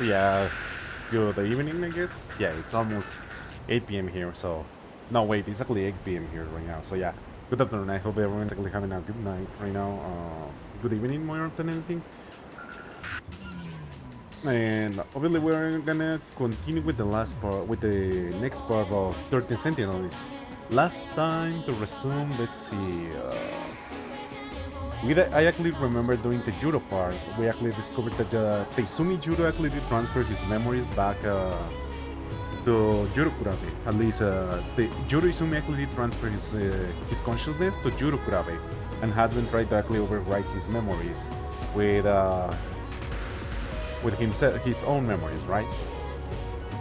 Yeah, good evening, I guess. Yeah, it's almost 8 p.m. here, so... No, wait, it's actually 8 p.m. here right now, so yeah. Good afternoon, I hope everyone's actually having a good night right now. Good evening more than anything. And obviously we're gonna continue with the last part, with the next part of 13th Sentinel. Last time to resume, let's see, I actually remember doing the judo part. We actually discovered that Teizumi Judo actually did transfer his memories back to Juro Kurabe. At least the Juro Izumi actually did transfer his consciousness to Juro Kurabe and has been trying to actually overwrite his memories with himself, his own memories, right?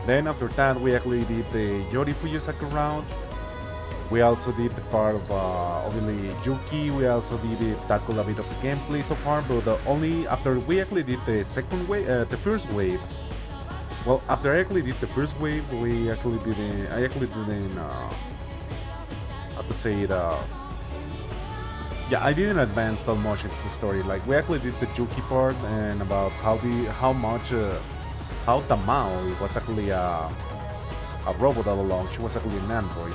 Then after that, we actually did the Yori Fuyusaka route. We also did the part of obviously Yuki. We also did tackle a bit of the gameplay so far, but only after we actually did the second wave, the first wave. Well, after I actually did the first wave, we actually didn't. I actually didn't. How to say it? Yeah, I didn't advance so much into the story. Like we actually did the Yuki part and about how much how Tamao was actually a robot all along. She was actually an android.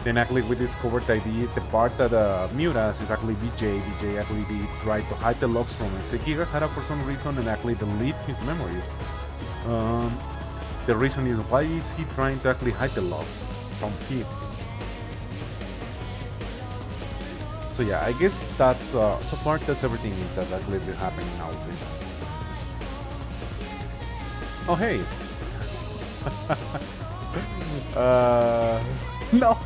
Then actually we discovered the part that Miura's is actually VJ. VJ actually did try to hide the logs from Sekigahara for some reason and actually delete his memories. The reason is, why is he trying to actually hide the logs from him? So yeah, I guess that's so far that's everything that actually been happening now with this. Oh hey. No,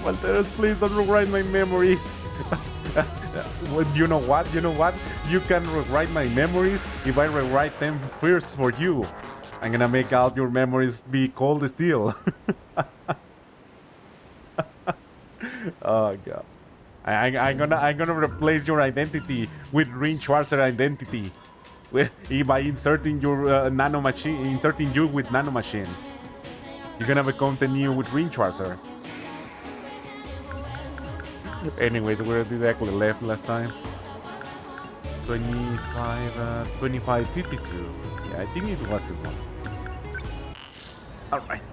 Walteros, please don't rewrite my memories. Well, you know what? You know what? You can rewrite my memories if I rewrite them first for you. I'm gonna make all your memories be cold steel. Oh god. I'm gonna replace your identity with Rin Schwarzer identity. By inserting your nano machine, inserting you with nano machines. You're gonna become the new with Rin Schwarzer. Anyways, where did I actually left last time? 2552. Yeah, I think it was this one. Alright.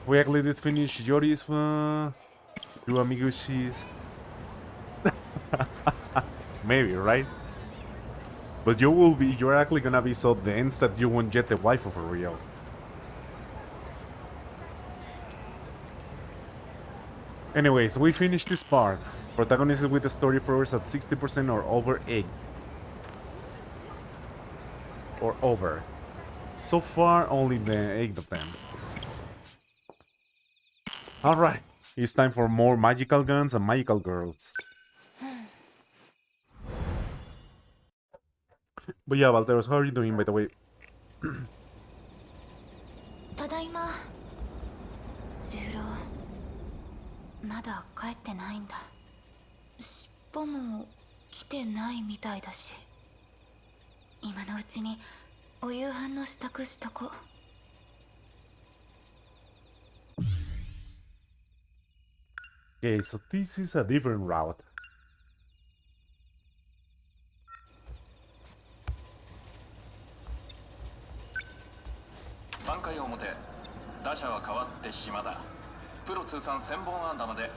We actually did finish Yori's Yu Amigushi's. Maybe, right? But you're actually gonna be so dense that you won't get the waifu for real. Anyways, we finished this part. Protagonist with the story progress at 60% or over 8. Or over. So far, only the 8 of them. Alright, it's time for more magical guns and magical girls. But yeah, Valteros, how are you doing, by the way? ただいま。十郎、まだ帰ってないんだ。尻尾も来てないみたいだし、今のうちにお夕飯の支度しとこ。Okay, so this is a different route. 3回表、打者は変わって島田。プロ通算1000本安打まで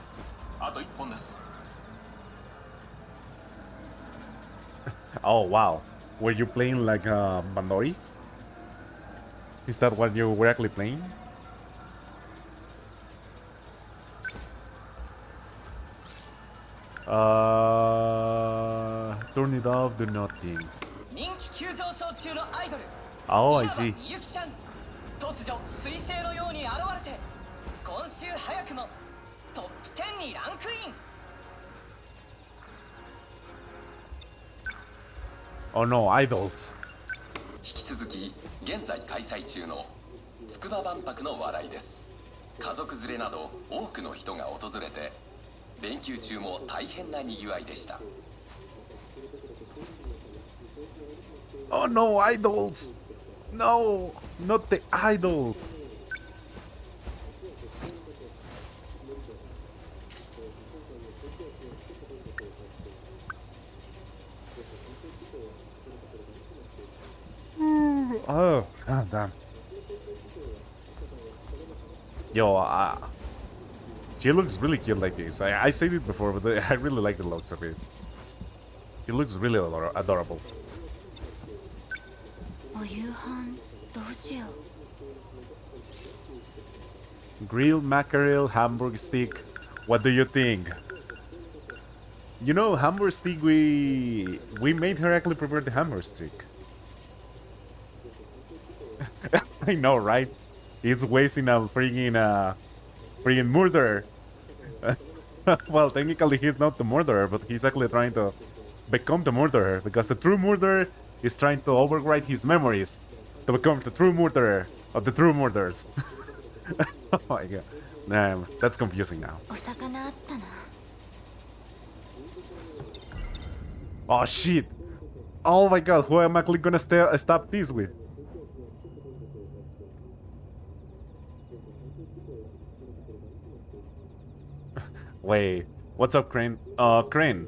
あと1本です。Oh wow, were you playing like Bandori? Is that what you were actually playing? Turn it off, do nothing. 人気急上昇中のアイドル Oh, I see. ゆきちゃん突如彗星のように現れて今週早くもトップ10にランクイン Oh no, idols. 引き続き現在開催中の筑波万博の話題です。家族連れなど多くの人が訪れて連休中も大変な賑わいでした。 Oh no, idols! No, not the idols! Oh, god damn. Yo, she looks really cute like this. I said it before, but I really like the looks of it. He looks really adorable. お夕飯どうしよう。 Grilled mackerel, hamburg stick. What do you think? You know, hamburg stick, we made her actually prepare the hamburg stick. I know, right? It's wasting a freaking murderer. Well, technically he's not the murderer, but he's actually trying to become the murderer, because the true murderer is trying to overwrite his memories to become the true murderer of the true murders. Oh my god. Damn, that's confusing now. お魚あったな。 Oh shit! Oh my god, who am I actually gonna stop this with? Wait, what's up, Crane? Crane,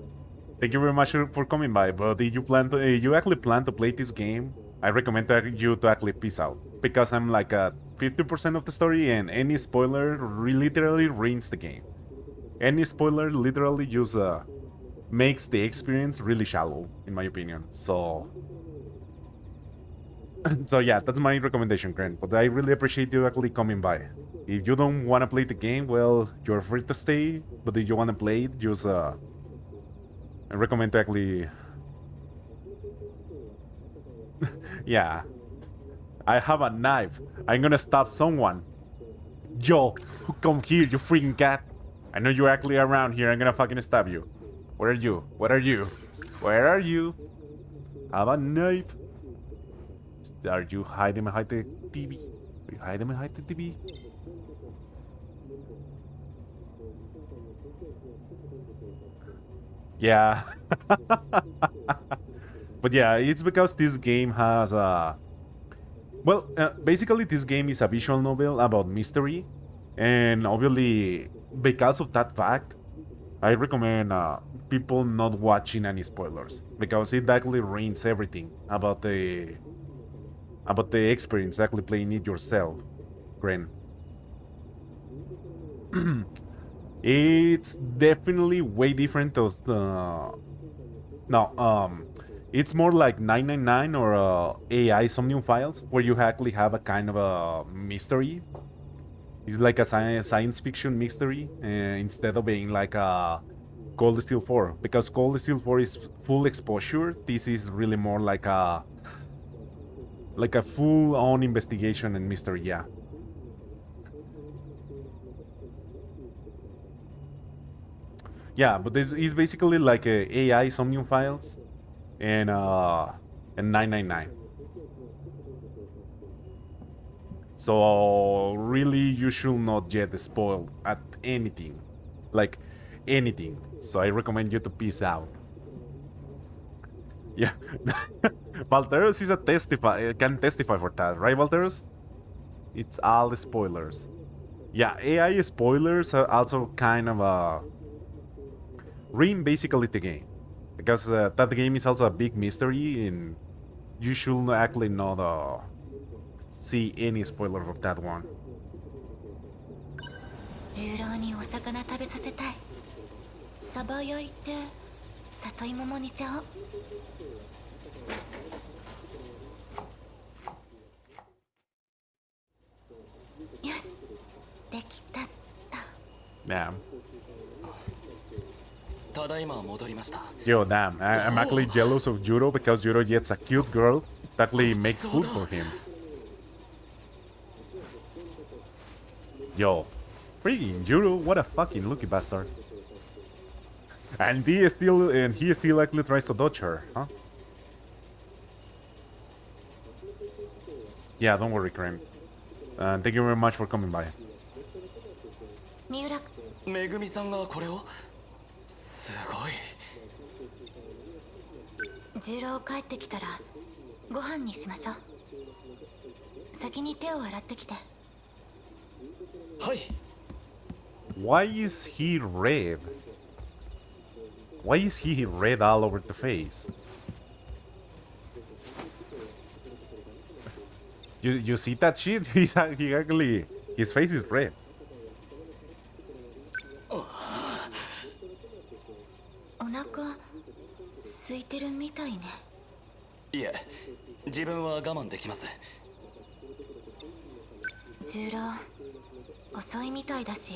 thank you very much for coming by, but did you plan to, you actually plan to play this game? I recommend you to actually peace out, because I'm like at 50% of the story, and any spoiler literally ruins the game. Any spoiler literally just makes the experience really shallow, in my opinion. So, so yeah, that's my recommendation, Crane. But I really appreciate you actually coming by. If you don't want to play the game, well, you're free to stay. But if you want to play it, just I recommend to actually. Yeah, I have a knife. I'm gonna stab someone. Yo, come here, you freaking cat! I know you're actually around here. I'm gonna fucking stab you. Where are you? Where are you? Where are you? I have a knife. Are you hiding behind the TV? Are you hiding behind the TV? Yeah. But yeah, it's because this game has a... Well, basically this game is a visual novel about mystery. And obviously, because of that fact, I recommend people not watching any spoilers. Because it actually ruins everything about the experience, actually playing it yourself, Gren. It's definitely way different to no, it's more like 999 or AI Somnium Files, where you actually have a kind of a mystery. It's like a science fiction mystery instead of being like a Cold Steel 4, because Cold Steel 4 is full exposure. This is really more like a full-on investigation and mystery. Yeah. Yeah, but this is basically like a AI Somnium Files and 999. So really, you should not get spoiled at anything, like anything. So I recommend you to peace out. Yeah, Valteros is a can testify for that, right, Valteros? It's all spoilers. Yeah, AI spoilers are also kind of ruin basically the game, because that game is also a big mystery, and you should actually not see any spoiler of that one. 重郎にお魚食べさせたい。サバ焼いて里芋も煮ちゃおう。よし、できたっと。 Damn. ただいま戻りました。 Yo, damn. I'm actually jealous of Juro, because Juro gets a cute girl that actually makes food for him. Yo, freaking Juro, what a fucking lucky bastard. And he still actually tries to dodge her, huh? Yeah, don't worry, Crane. Thank you very much for coming by. 三浦、めぐみさんがこれをすごい。重郎帰ってきたらご飯にしましょう。先に手を洗ってきて。はい。 Why is he red? Why is he red all over the face? You see that shit? He actually his face is red. お腹空いてるみたいね。いえ、自分は我慢できます。重郎遅いみたいだし。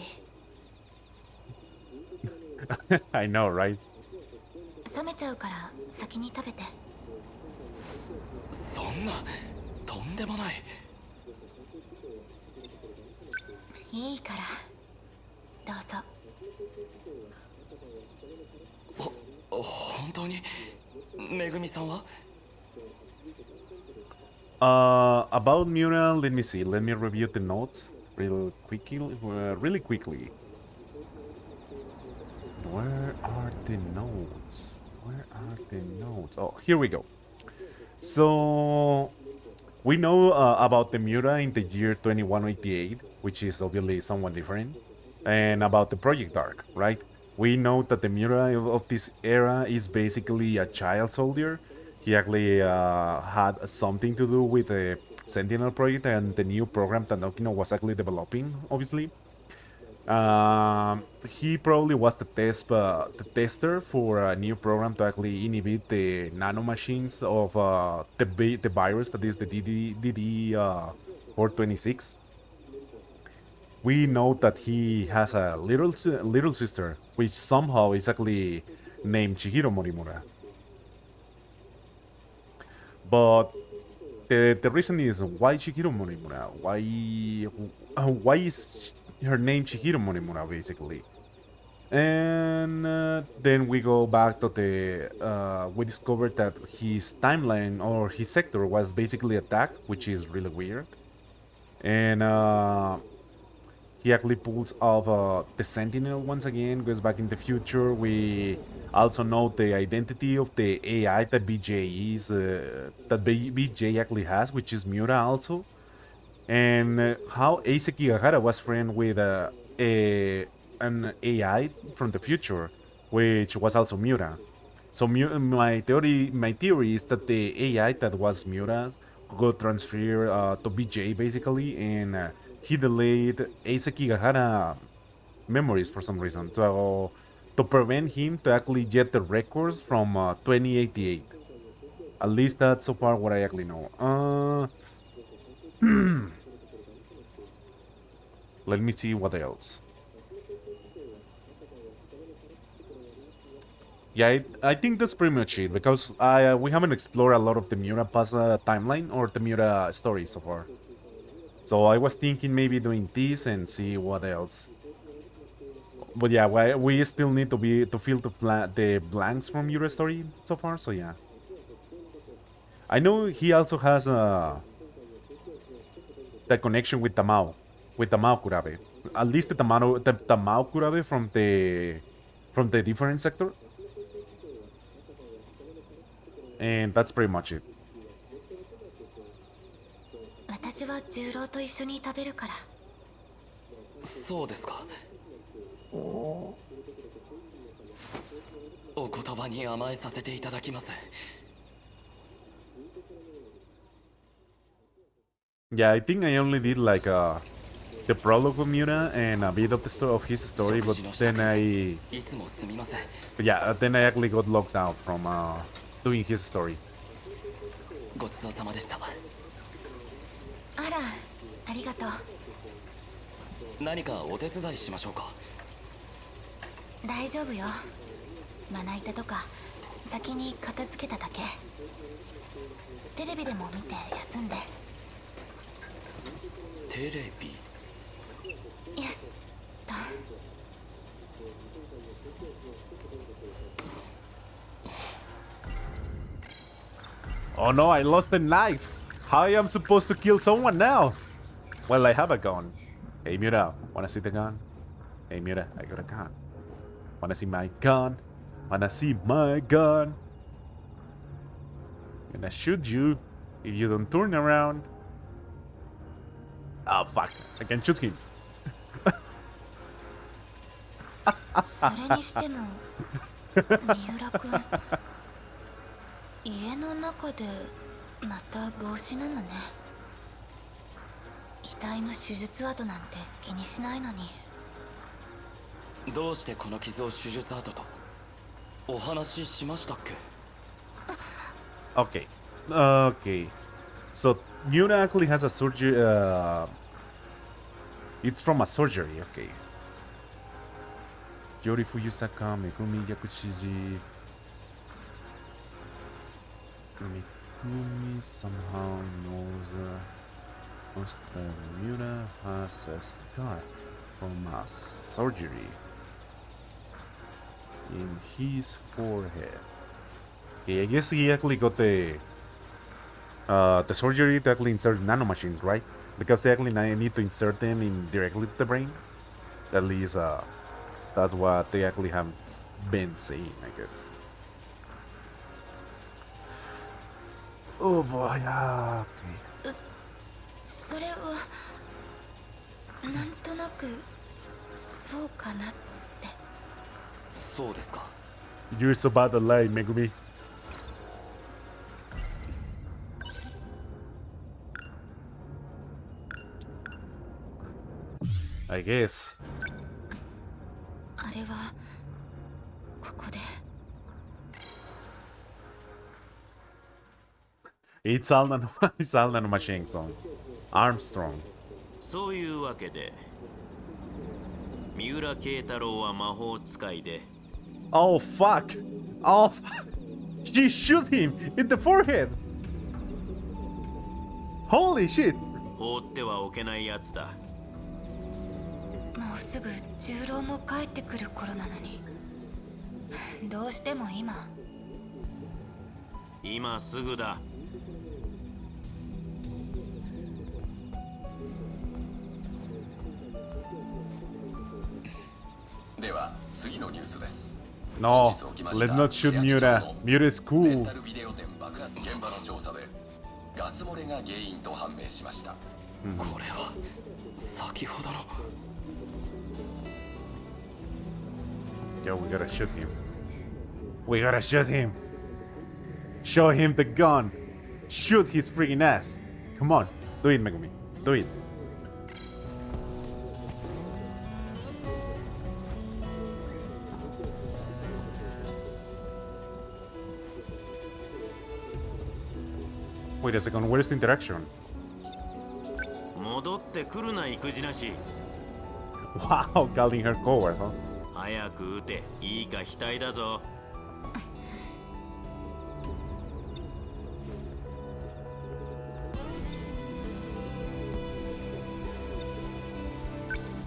I know, right? 冷めちゃうから先に食べて。そんな、とんでもない。いいからどうぞ。本当にめぐみさんは About Mura, let me see. Let me review the notes really quickly. Where are the notes? Where are the notes? Oh, here we go. So we know about the Mura in the year 2188, which is obviously somewhat different, and about the Project Dark, right? We know that the Mura of this era is basically a child soldier. He actually had something to do with the Sentinel project and the new program that Okino was actually developing, obviously. He probably was the tester for a new program to actually inhibit the nanomachines of the virus that is the DD 426. We know that he has a little sister, which somehow is actually named Chihiro Morimura. But the reason is why Chihiro Morimura? Why is her name Chihiro Morimura basically? And then we go back to the we discovered that his timeline or his sector was basically attacked, which is really weird. And he actually pulls off the Sentinel once again, goes back in the future. We also know the identity of the AI that BJ actually has, which is Miura also, and how Ace Kigahara was friend with an AI from the future, which was also Miura. So my theory is that the AI that was Miura got transferred to BJ basically, and he delayed Ace Kigahara memories for some reason to prevent him to actually get the records from 2088. At least that's so far what I actually know. Let me see what else. Yeah, I think that's pretty much it because we haven't explored a lot of the Miura past timeline or the Miura story so far. So I was thinking maybe doing this and see what else. But yeah, we still need to fill the blanks from Miura story so far. So yeah, I know he also has the connection with Tamao Kurabe. At least the Tamao Kurabe from the different sector. And that's pretty much it. 私は重郎と一緒に食べるから。そうですか。お言葉に甘えさせていただきます。Yeah, I think I only did like the prologue of Miura and a bit of his story, but then then I actually got locked out from doing his story. ごちそうさまでした。あら、ありがとう。何かお手伝いしましょうか。大丈夫よ。まな板とか先に片付けただけ。テレビでも見て休んで。テレビ。よし。Oh no, I lost the knife! How I am supposed to kill someone now? Well, I have a gun. Hey Miura, wanna see the gun? Hey Miura, I got a gun. Wanna see my gun? Wanna see my gun? I'm gonna shoot you if you don't turn around. Oh fuck, I can shoot him. それにしても三浦君家の中でまた帽子なのね。遺体の手術跡なんて気にしないのに。どうしてこの傷を手術跡とお話ししましたっけ？ Okay. Okay. So Yuna actually has a surgery. It's from a surgery. Okay. Yori Fuyusaka, Megumi Yakuchiji. Megumi somehow knows that Yuna has a scar from a surgery in his forehead. Okay, I guess he actually got the surgery to actually insert nanomachines, right? Because they actually need to insert them in directly to the brain. At least that's what they actually have been saying, I guess. Oh boy, okay. それはなんとなくそうかなって。そうですか。 You're so bad at lying, Megumi. I guess. あれはここで。It's all nanomachines on Armstrong. そういうわけで三浦慶太郎は魔法使いで Oh fuck! Oh, she shoot him in the forehead. Holy shit! 放ってはおけないやつだ。もうすぐ重郎も帰ってくる頃なのに、どうしても今すぐだ。では次のニュースです。 No, let's not shoot Miura. Miura is レン cool. タルビデオ店爆発現場の調査でガス漏れが原因と判明しました。これは先ほどの。 Yo, we gotta shoot him. We gotta shoot him. Show him the gun. Shoot his freaking ass. Come on, do it, Megumi. Do it. Wait a second, where's the interaction? 戻ってくるな育児なし。 Wow, calling her coward, huh? 早く撃て。いいか額だぞ。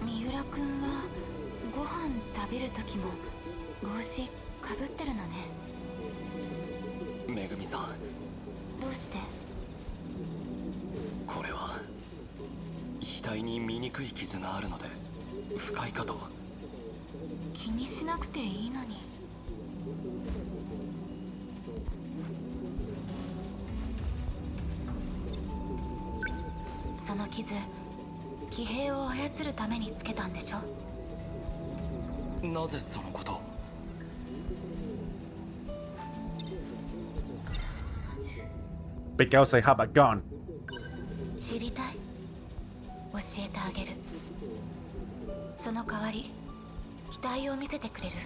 三浦くんはご飯食べる時も帽子かぶってるのね。めぐみさん、どうして？これは額に醜い傷があるので不快かと。気にしなくていいのに。その傷、騎兵を操るためにつけたんでしょ？なぜそのことを？ Because I have a gun. 知りたい？教えてあげる。その代わり機体を見せてくれる？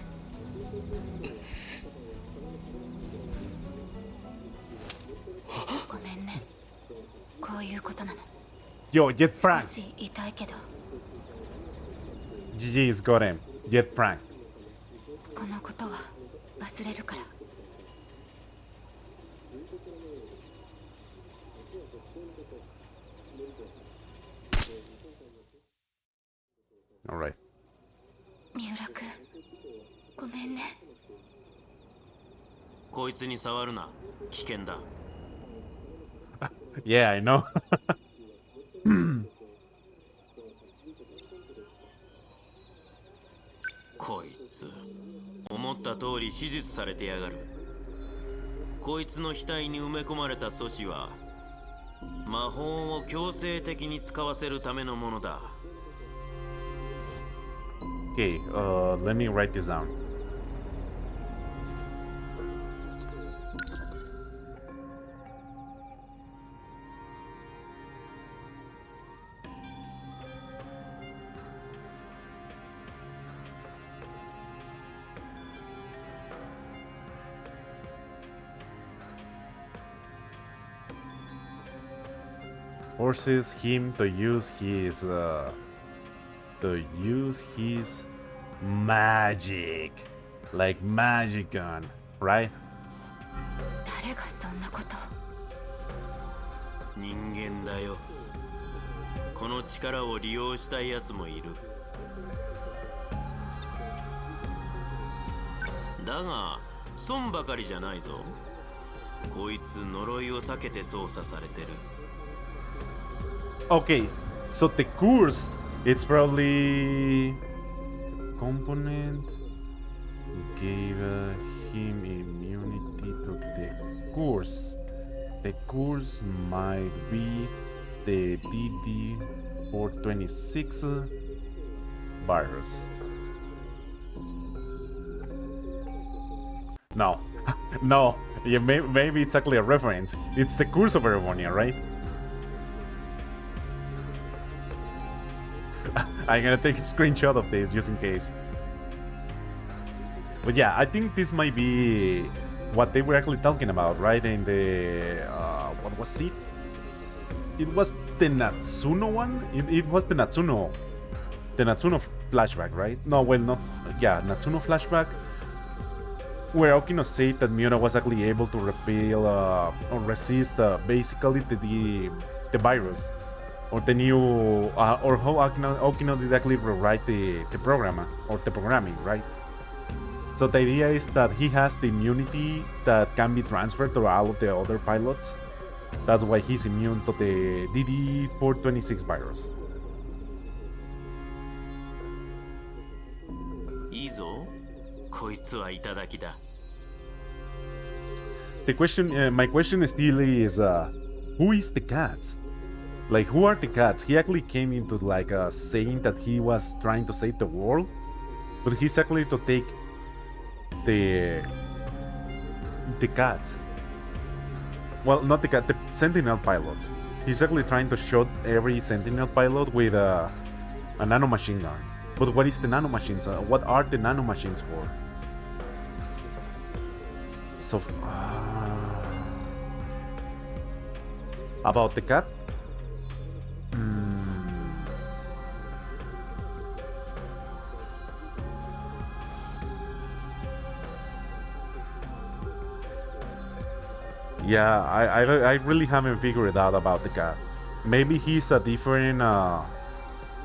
ごめんね、こういうことなの。 Yo, Jet 少 Prank. し痛いけど、 GG's got him. Jet Prank. このことは忘れるから。 Alright. 三浦くん、ごめんね。こいつに触るな。危険だ。 Yeah, I know. こいつ思った通り手術されてやがる。こいつの額に埋め込まれた素子は魔法を強制的に使わせるためのものだ。 Okay, let me write this down. forces him to use his magic, like magic gun, right? 誰がそんなこと。人間だよ。この力を利用したいやつもいる。だが損ばかりじゃないぞ。こいつ呪いを避けて操作されてる。Okay, so the curse, it's probably component gave him immunity to the curse. The curse might be the DD426 virus. No, no, yeah, maybe it's actually a reference. It's the curse of Erevonia, right? I'm gonna take a screenshot of this just in case. But yeah, I think this might be what they were actually talking about, right? In the what was it? It was the Natsuno one. It was the Natsuno flashback, right? No, well, not yeah, Natsuno flashback, where Okino said that Miura was actually able to repel or resist basically the virus. Or the new, or how Okino did actually rewrite the program, or the programming, right? So the idea is that he has the immunity that can be transferred to all of the other pilots. That's why he's immune to the DD426 virus. いいぞ。こいつはいただきだ。The question, my question still is, who is the cat? Like, who are the cats? He actually came into like saying that he was trying to save the world, but he's actually to take the cats. Well, not the cat, the Sentinel pilots. He's actually trying to shoot every Sentinel pilot with a nanomachine gun. But what is the nanomachines? What are the nanomachines for? So, about the cat? Yeah, I really haven't figured it out about the cat. Maybe he's a different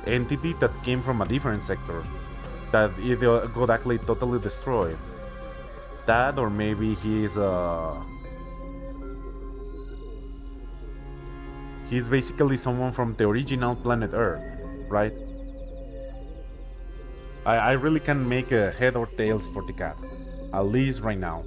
entity that came from a different sector that it got actually totally destroyed. That, or maybe he's basically someone from the original planet Earth, right? I really can't make a head or tails for the cat, at least right now.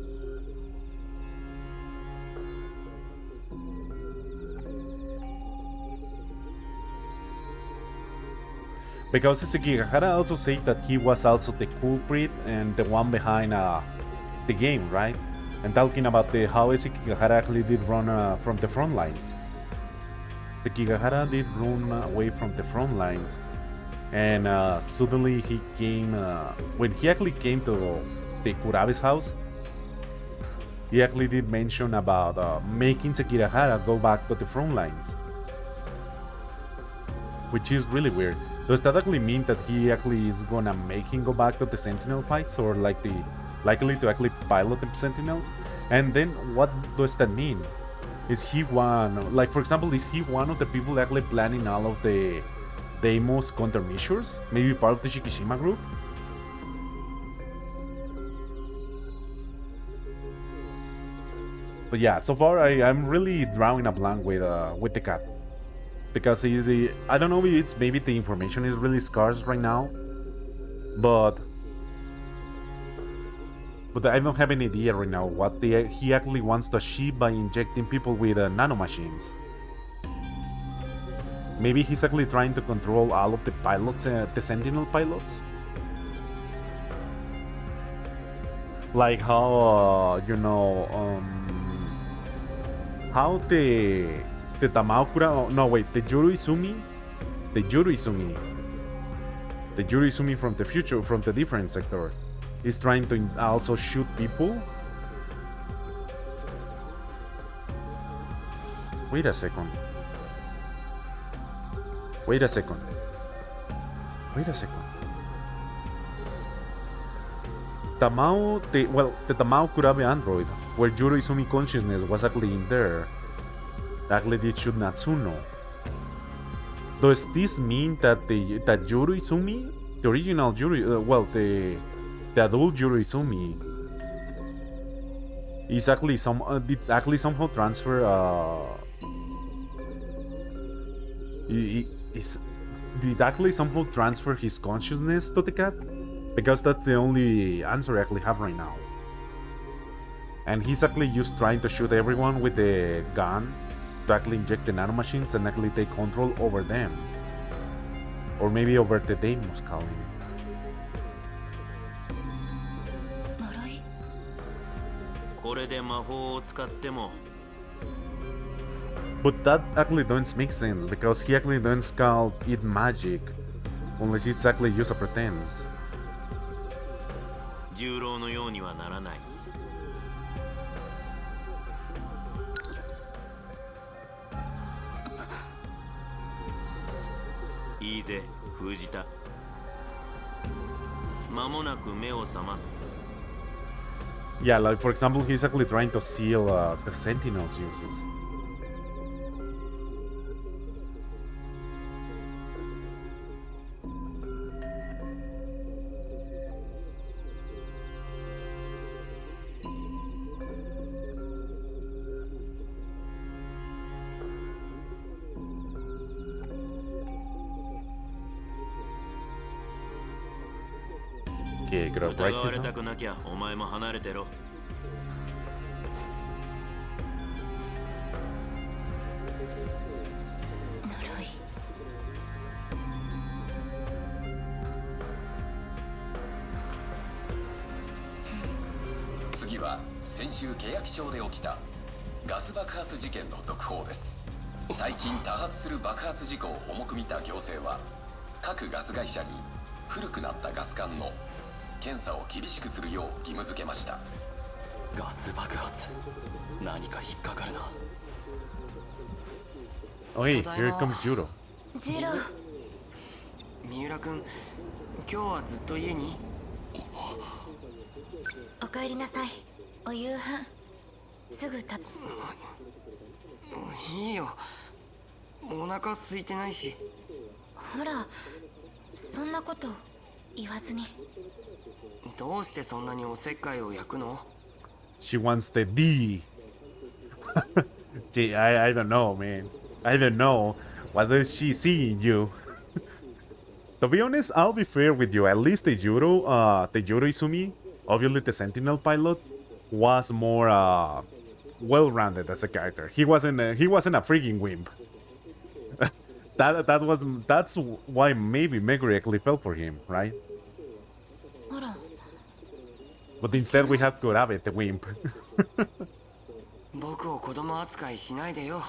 Because Sekigahara also said that he was also the culprit and the one behind the game, right? And talking about how Sekigahara actually did run from the front lines. Sekigahara did run away from the front lines, and suddenly he came, when he actually came to the Kurabe's house, he actually did mention about making Sekigahara go back to the front lines. Which is really weird. Does that actually mean that he actually is gonna make him go back to the Sentinel fights, or like the likely to actually pilot the Sentinels? And then what does that mean? Is he one, like for example, is he one of the people actually planning all of the Deimos countermeasures? Maybe part of the Shikishima group? But yeah, so far I'm really drawing a blank with the cat. Because I don't know if it's maybe the information is really scarce right now, but I don't have any idea right now what he actually wants to achieve by injecting people with nanomachines. Maybe he's actually trying to control all of the pilots, the Sentinel pilots. Like how how the Tamaokura, no wait, the Juruizumi from the future, from the different sector, is trying to also shoot people. Wait a second. Wait a second. Wait a second. Tamao, the Tamao Kurabe android, where Juro Izumi consciousness was actually in there, actually did shoot Natsuno. Does this mean that that Juro Izumi, the original Juro, the adult Juro Izumi, is actually did actually somehow transfer did actually somehow transfer his consciousness to the cat? Because that's the only answer I actually have right now. And he's actually just trying to shoot everyone with the gun to actually inject the nanomachines and actually take control over them. Or maybe over the Deimos colony. 呪い。これで魔法を使っても But that actually doesn't make sense because he actually doesn't call it magic unless it's actually just a pretense. 重郎のようにはならない。いいぜ、封じた。間もなく目を覚ます。Yeah, like for example, he's actually trying to seal the Sentinel's uses. Okay, gotta 疑 write わ this れた down. くなきゃお前も離れてろ。呪い。次は先週契約町で起きたガス爆発事件の続報です。最近多発する爆発事故を重く見た行政は各ガス会社に古くなったガス管の検査を厳しくするよう義務付けました。ガス爆発、何か引っかかるな。 Oh hey, here comes Juro. ジロー。三浦君、今日はずっと家に？おかえりなさい。お夕飯すぐ食べ。いいよ、お腹空いてないし。ほら、そんなこと言わずに。どうしてそんなにおせっかいを焼くの？ She wants the D. Gee, I don't know, man. I don't know. What does she see in you? To be honest, I'll be fair with you. At least the Juro Izumi, obviously the Sentinel pilot, was more well-rounded as a character. He wasn't a freaking wimp. That's why maybe Meguri actually fell for him, right? ほら、 But instead we have Kurabe, the wimp. 僕を子供扱いしないでよ。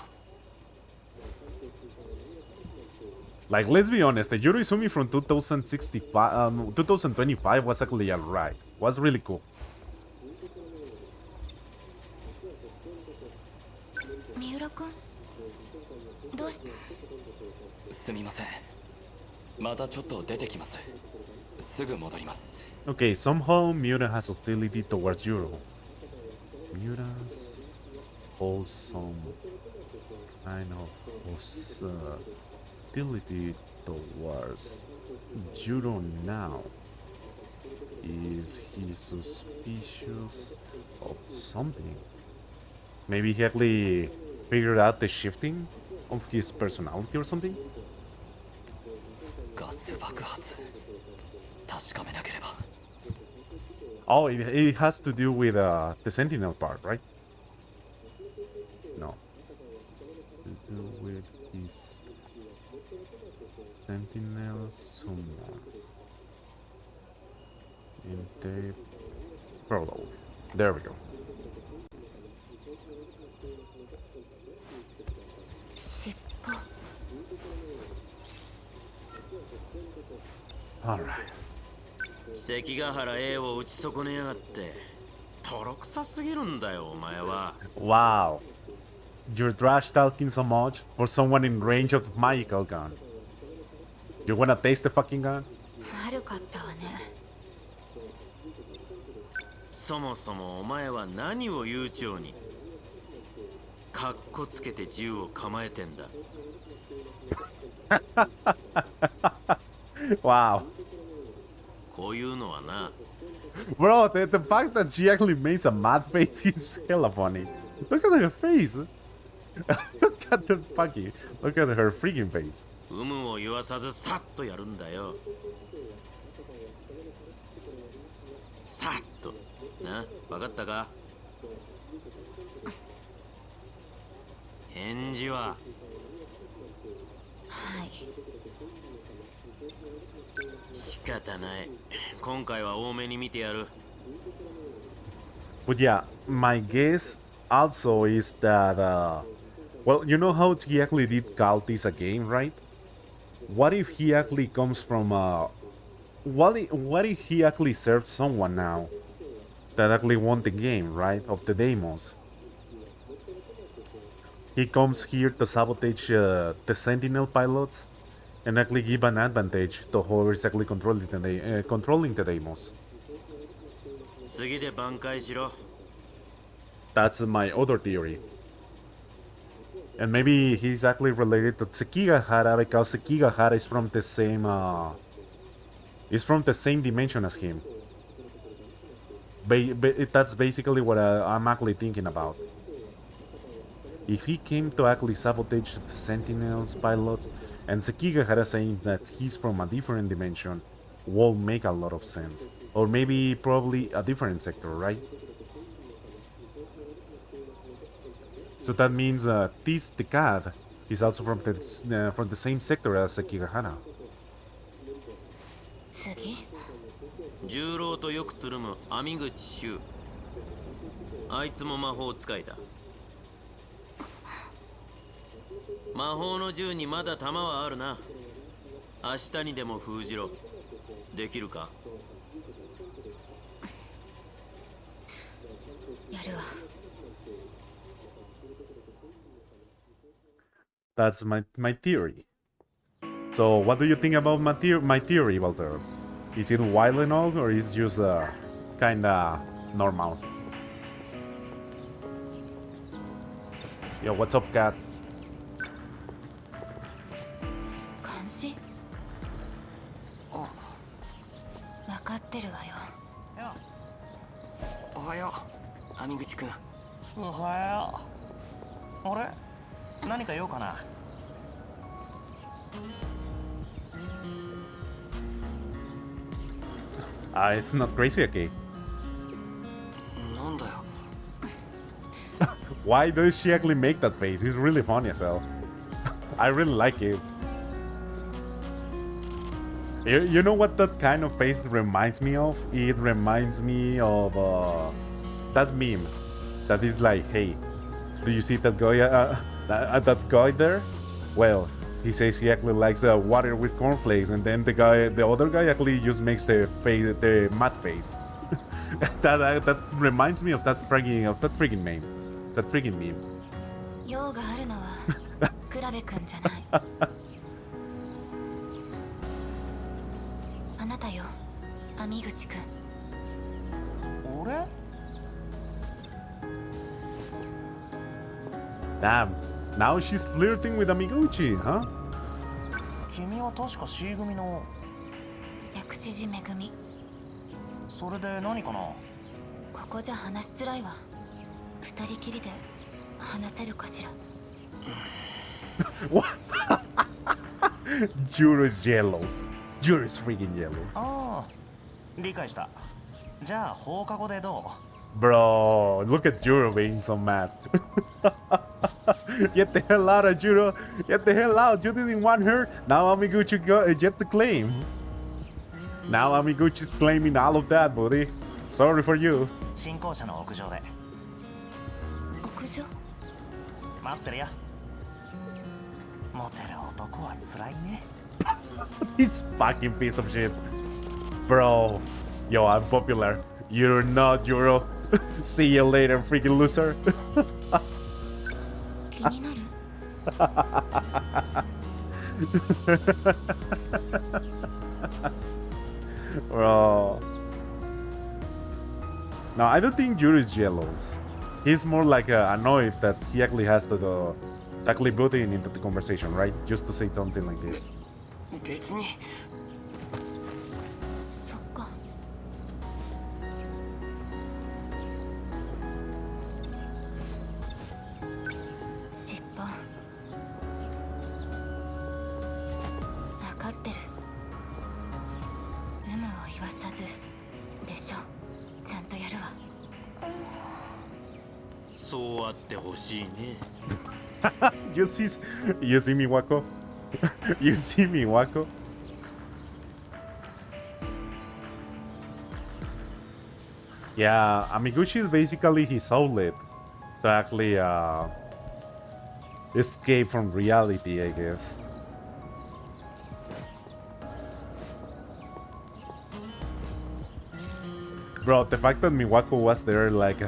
Like, let's be honest, the Juro Izumi from 2025 was actually alright. Was really cool. 三浦君、どうし？すみません。またちょっと出てきます。すぐ戻ります。 Okay, somehow Miura has hostility towards Juro. Miura's holds some kind of hostility towards Juro now. Is he suspicious of something? Maybe he actually figured out the shifting of his personality or something? ガス爆発。確かめなければ。 Oh, it has to do with the Sentinel part, right? No. To do with his Sentinel summon. In the prologue. There we go. 尻尾。 Alright. 関ヶ原 A を打ち損ねやがってとろくさすぎるんだよお前は。 Wow. You're trash talking so much for someone in range of magical gun. You wanna taste the fucking gun? 悪かったわね。そもそもお前は何を悠長にかっこつけて銃を構えてんだ。 Wow. こういうのはな、 Bro, the fact that she actually makes a mad face is hella funny. Look at her face. Look at the fucking. Look at her freaking face. 有無を言わさずさっとやるんだよ。さっとな、分かったか？返事は？はい。仕方ない。今回は多めに見てやる。 But yeah, my guess also is that, well, you know how he actually did Cult is a game, right? What if he actually comes from, what if he actually served someone now that actually won the game, right? Of the demos. He comes here to sabotage the Sentinel pilots and actually give an advantage to whoever is actually controlling the demos. 次で挽回しろ。 That's my other theory. And maybe he's actually related to Sekigahara because Sekigahara is from the same dimension as him. That's basically what I'm actually thinking about. If he came to actually sabotage the Sentinels pilot, and Sekigahara saying that he's from a different dimension, will make a lot of sense. Or maybe probably a different sector, right? So that means this the cat is also from the same sector as Sekigahara. 次？重郎とよくつるむ網口修。あいつも魔法使いだ。魔法の銃にまだ弾はあるな。明日にでも封じろ。できるか？やるわ。That's my theory. So what do you think about my theory, Walteros? Is it wild and all, or is it just kinda normal? Yo, what's up, cat? 監視？分かってるわよ。おはよう網口くん。おはよう。あれ何か用かな。 It's not crazy, okay? なんだよ。 Why does she actually make that face? It's really funny as well. I really like it. You know what that kind of face reminds me of? It reminds me of that meme that is like, hey, do you see that guy, that guy there? Well, he says he actually likes water with cornflakes, and then the other guy actually just makes the mad face. that reminds me of that freaking meme. That freaking meme. 用があるのは倉部くんじゃない。あなたよ、網口くん。俺？ Damn, now she's flirting with Amiguchi, huh? 君は確か C 組の。薬師寺めぐみ。それで何かな。ここじゃ話しづらいわ。二人きりで話せるかしら。What? Juro is yellow. Juro is freaking yellow. ああ、理解した。じゃあ放課後でどう？ Bro, look at Juro being so mad. Get the hell out of Juro. Get the hell out. You didn't want her. Now Amiguchi get the claim. Now Amiguchi's claiming all of that, buddy. Sorry for you. 新校舎の屋上で。屋上？待ってるよ。モテる男は辛いね。This fucking piece of shit. Bro. Yo, I'm popular. You're not, Juro. See you later, freaking loser. 気になる？ Bro. No, I don't think Yuri is jealous. He's more like annoyed that he actually has to actually put in into the conversation, right? Just to say something like this. 別に。そっか。尻尾。分かってる。有無を言わさずでしょ。ちゃんとやるわ。そうあってほしいね。you see me, Wako? You see me, Wako? Yeah, Amiguchi is basically his outlet to actually escape from reality, I guess. Bro, the fact that Miwako was there, like,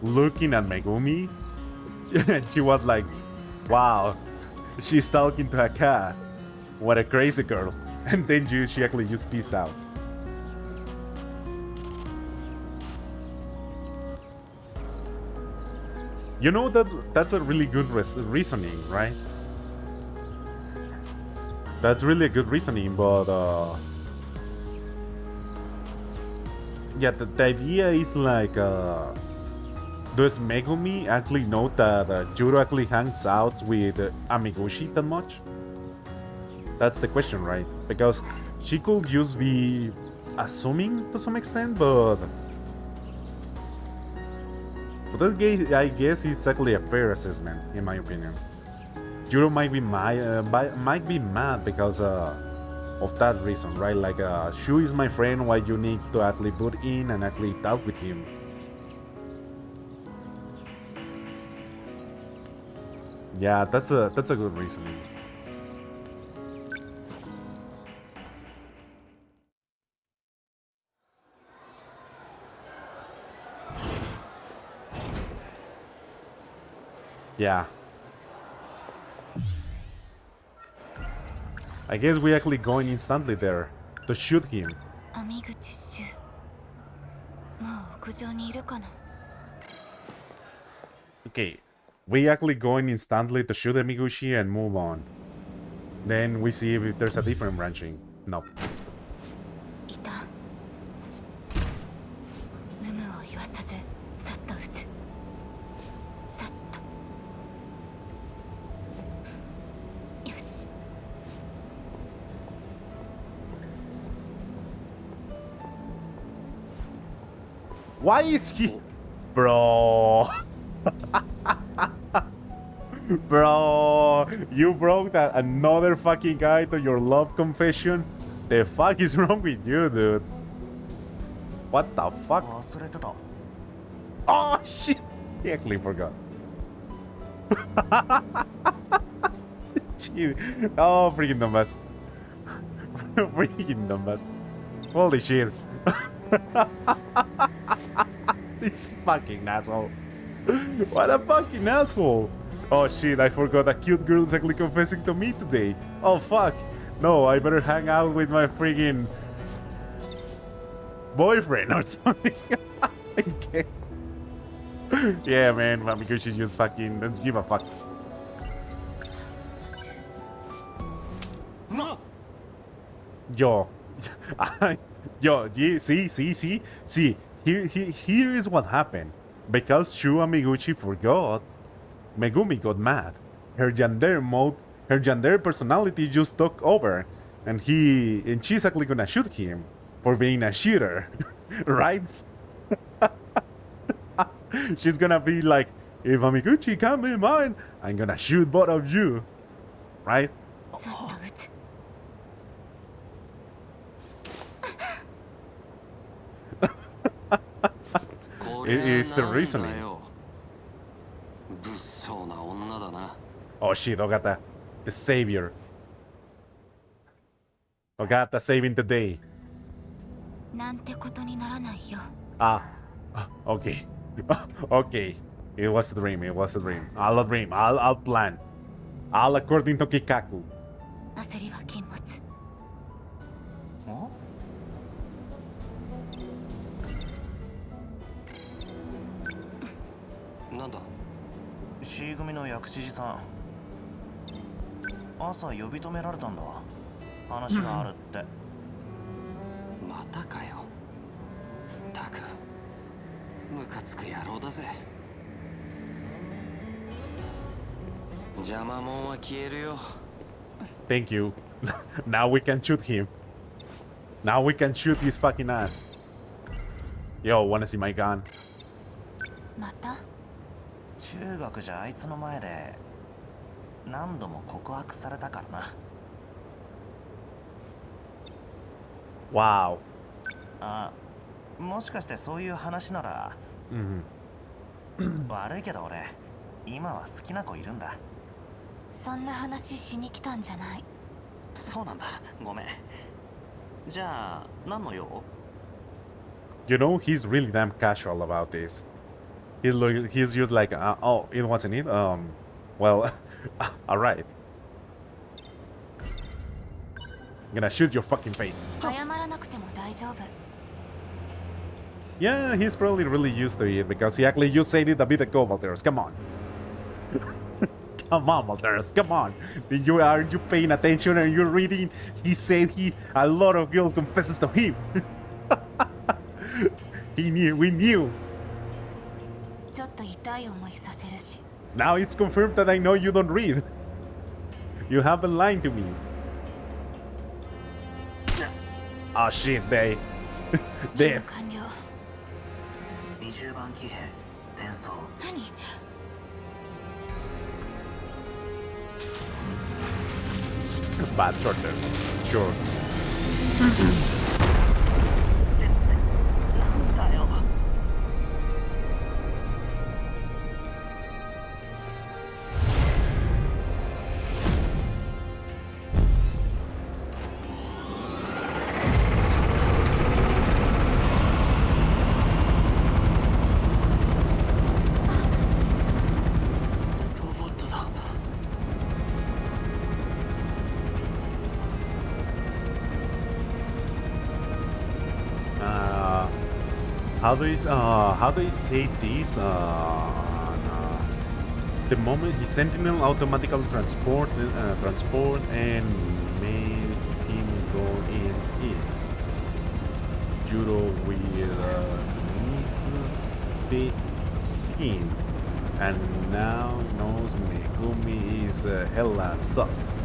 looking at Megumi, and she was like, wow, she's talking to a cat. What a crazy girl. And then she actually just peaced out. You know that's a really good reasoning, right? That's really a good reasoning, but yeah, the idea is like, does Megumi actually know that Juro actually hangs out with Amiguchi that much? That's the question, right? Because she could just be assuming to some extent, but I guess it's actually a fair assessment, in my opinion. Juro might be mad because of that reason, right? Like, Shu is my friend, why you need to actually put in and actually talk with him? Yeah, that's a good reasoning. Yeah. I guess we actually going instantly there to shoot him. 網口シュ。もう屋上にいるかな。Okay, we actually going instantly to shoot Amiguchi and move on. Then we see if there's a different branching. No. いた。有無を言わさずさっと撃つ。さっと。よし。Why is he... Bro... Bro... You brought another fucking guy to your love confession? The fuck is wrong with you, dude? What the fuck? 忘れてた。 Oh shit! He actually forgot. Dude. Oh, freaking dumbass. Freaking dumbass. Holy shit. This fucking asshole. What a fucking asshole. Oh shit, I forgot a cute girl is actually confessing to me today. Oh fuck. No, I better hang out with my freaking boyfriend or something. Okay. Yeah, man, Mamiguchi just fucking don't give a fuck. No. Yo, see. Here is what happened. Because Shu Amiguchi forgot, Megumi got mad. Her yandere personality just took over, and she's actually gonna shoot him for being a shooter, right? She's gonna be like, if Amiguchi can't be mine, I'm gonna shoot both of you, right? さっと撃つ。 It's the reasoning. 物騒な女だな。 Oh shit, Ogata. The savior. Ogata saving the day. なんてことにならないよ。 Okay. Okay. It was a dream, I'll dream, I'll plan. All according to Kikaku. 焦りは禁物。なんだ C 組の薬師寺さん、朝呼び止められたんだ。話があるって。またかよ。たくムカつく野郎だぜ。邪魔もんは消えるよ。 Thank you. Now we can shoot him. Now we can shoot his fucking ass. Yo, wanna see my gun? また中学じゃあいつの前で何度も告白されたからな。Wow. あ、もしかしてそういう話なら。悪いけど俺今は好きな子いるんだ。そんな話しに来たんじゃない。そうなんだ、ごめん。じゃあ何の用？ You know, he's really damn casual about this. He's just like, oh, it wasn't it? Well, alright. I'm gonna shoot your fucking face. 謝らなくても大丈夫。 Yeah, he's probably really used to it because he actually just said it a bit ago, Valteros. Come on. Come on, Valteros. Come on. Aren't you paying attention and you're reading? He said a lot of girls confesses to him. We knew. ちょっと痛い思いさせるし。 Now it's confirmed that I know you don't read. You haven't lied to me. Oh shit, they. 任 Dead. 務完了。 20番騎兵転送。何？ Bad shorter. Sure. なんだよ。ロボットだ。 How do you say this? The moment his sentinel automatically transport and made him go in it. Juro with misses the scene, and now knows Megumi is hella sus.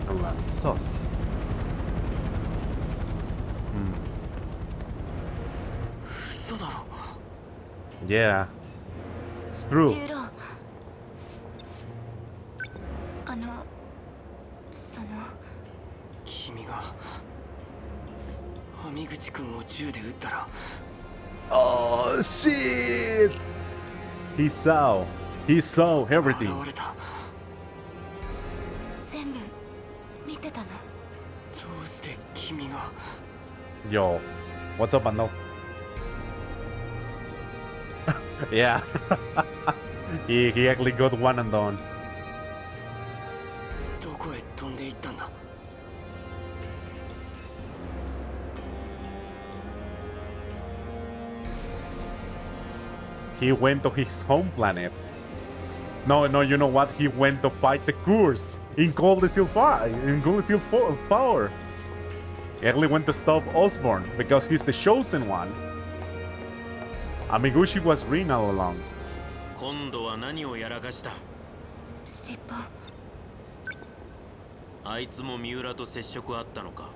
Hella sus. Yeah, it's true. 十郎。その。君が網口君を銃で撃ったら。 Oh shit! He saw everything. 現れた。全部見てたの。どうして君が。 Yo, what's up, Ando? Yeah. he actually got one and done. どこへ飛んでいったんだ。 He went to his home planet. No, you know what? He went to fight the Kurz in Cold Steel Power. He actually went to stop Osborn because he's the chosen one. Amiguchi was Rin all along. 今度は何をやらかした？尻尾。あいつも三浦と接触あったのか？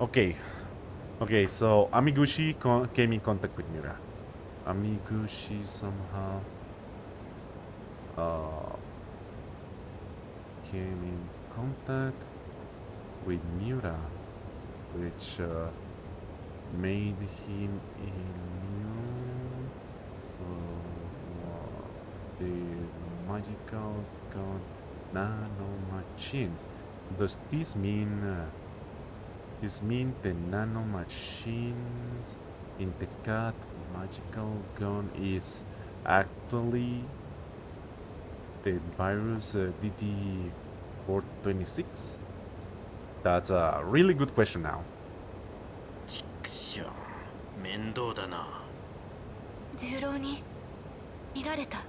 Okay, so Amiguchi came in contact with Miura. Amiguchi somehow came in contact with Miura, which made him immune to the magical gun nanomachines. Does this mean the nanomachines in the cat magical gun is actually the virus DD426? That's a really good question now. くしょん、面倒だな。重郎に見られた。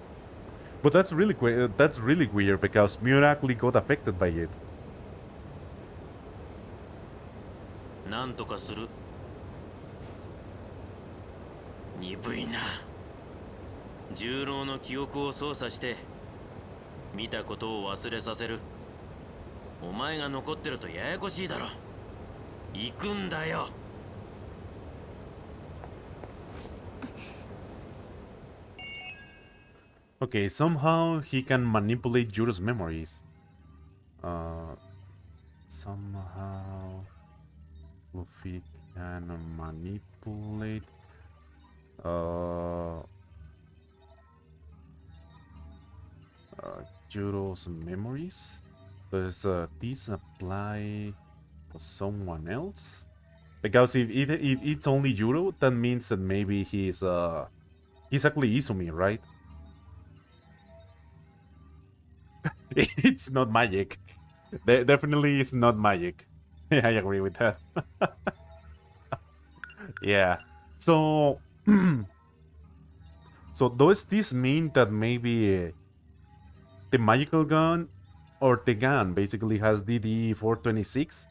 But that's really weird because Miura actually got affected by it. なんとかする。鈍いな。重郎の記憶を操作して見たことを忘れさせる。お前が残ってるとややこしいだろ。行くんだよ。Okay, somehow he can manipulate Juro's memories. Somehow Luffy can manipulate Juro's memories. Does this apply to someone else? Because if it's only Juro, that means that maybe he's actually Izumi, right? It's not magic. Definitely it's not magic. I agree with that. Yeah. So so does this mean that maybe the magical gun or the gun basically has DD 426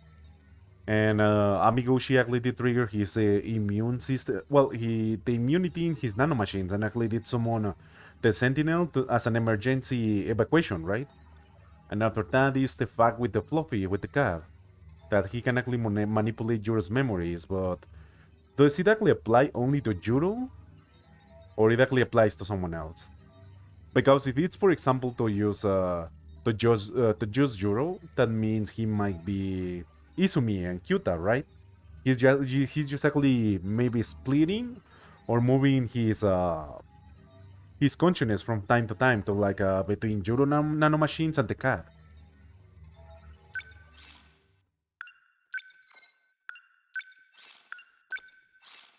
and Amigoshi actually did trigger his immune system, well, the immunity in his nanomachines, and actually did summon the Sentinel as an emergency evacuation, right? And after that is the fact with the Fluffy, with the cat, that he can actually manipulate Juro's memories, but does it actually apply only to Juro? Or it actually applies to someone else? Because if it's, for example, to use to just Juro, that means he might be Izumi and Kyuta, right? He's just actually maybe splitting or moving his consciousness from time to time to like between Juro nanomachines and the cat.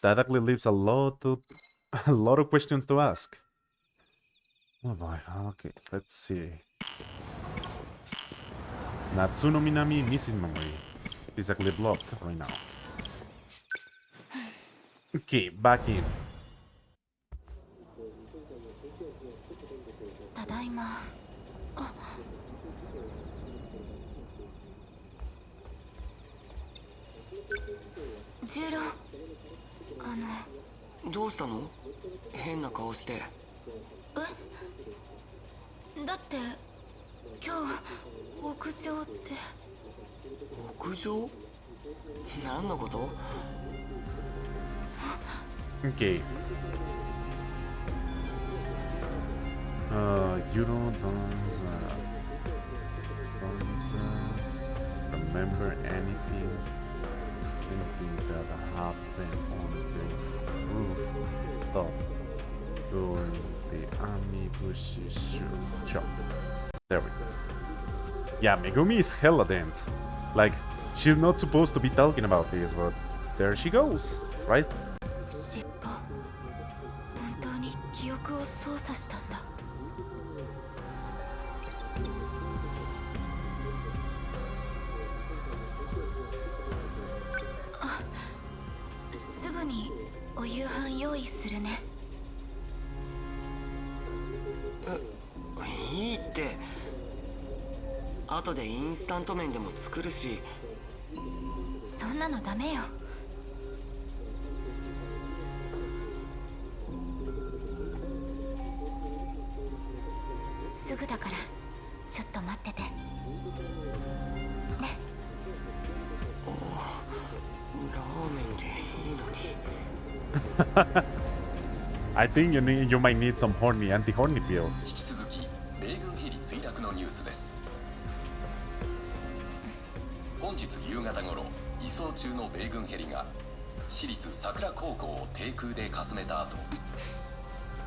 That actually leaves a lot of questions to ask. Oh boy, okay, let's see. Natsuno Minami missing memory. It's actually blocked right now. Okay, back in. ただいま。あ、重郎、どうしたの？変な顔して。え？だって今日屋上って。屋上？何のこと？ Okay. You don't remember anything that happened on the rooftop during the Amibushi shop. There we go. Yeah, Megumi is hella dense. Like, she's not supposed to be talking about this, but there she goes, right? 尻尾、本当に記憶を操作したんだ。あ、すぐにお夕飯用意するね。いいって。後でインスタント麺でも作るし。そんなのダメよ。すぐだからちょっと待っててね。ラーメンでいいのに。I think you might need some anti-horny pills. 引き続き米軍ヘリ墜落のニュースです。本日夕方頃移送中の米軍ヘリが私立桜高校を低空でかすめた後、